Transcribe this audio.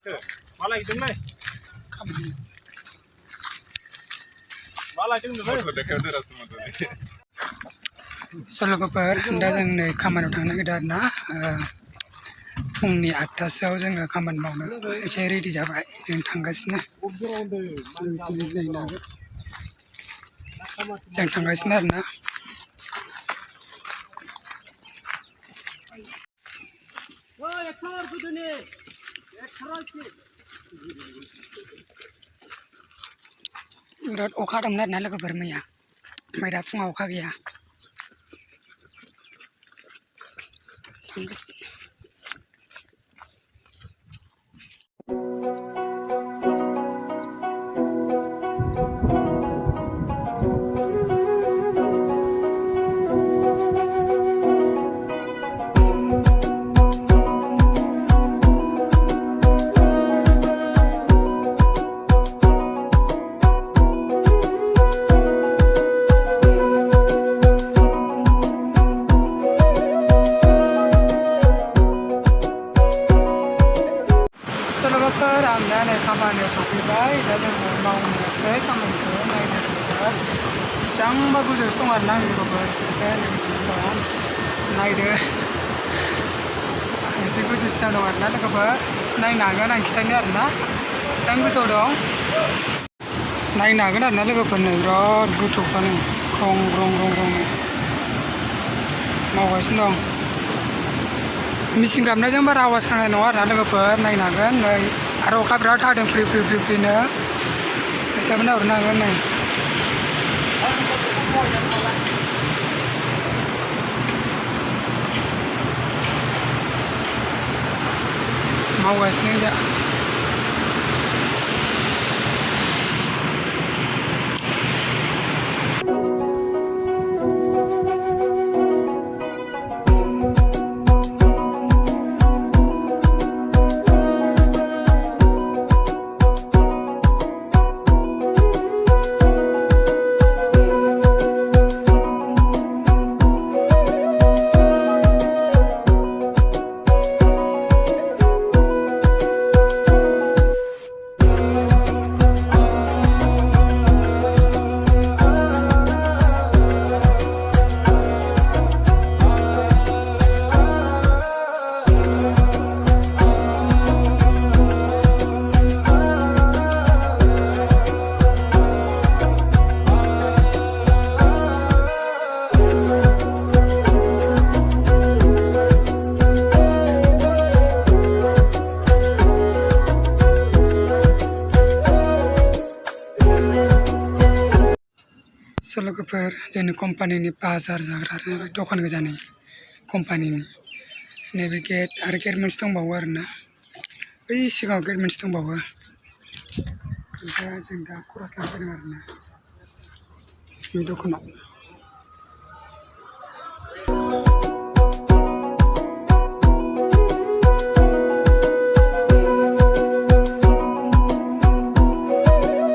Malai dong nih. Malai dong nih. Sologoफोर दा जों नै खामानियाव थांनो नागिरदों आरोना फुंनि 8टासोआव जोङो खामानि मावनो एसे रेडि जाबाय जों थांगासिनो जों थांगासिनो आरोना बिराद अखा हादोंमोन आरोना लोगोफोर मैया ओमफ्राय दा फुङाव अखा गैया थांगासिनो लोगोफोर आं दा नै खामानियाव सफैबाय दा जोङो मावनोसै खामानिखौ नायनो लोगोफोर बेसेबांबा गोजौआवसो दं आरोना आंनि लोगोफोर सासे दं नायदो आं एसे गोजौसिनाव दं आरोना लोगोफोर नायनो हागोन आं खिथानो आरोना बेसेबां गोजौआव दं नायनो हागोन आरोना लोगोफोरनो बिराद गोथौखानो ग्रं ग्रं ग्रं ग्रंनो मावगासिनो दं मिसिन गाबनायजों बारा आवाज खोनानाय नङा आरोना लोगोफोर नायनो हागोन नै आरो अखा बिराद हादों फ्रि फ्रि फ्रि फ्रिनो बेखायनो नाहरनो हागोन नै मावगासिनो जा लोगोफोर जोंनि कम्पानिनि बाजार जाग्रा दखान गोजानि कम्पानिनि नैबे गेट आरो गेट मोनसे दंबावो आरोना बै सिगाङाव गेट मोनसे दंबावो ओमफ्राय जों दा खरस लांफैदों आरोना बे दखानाव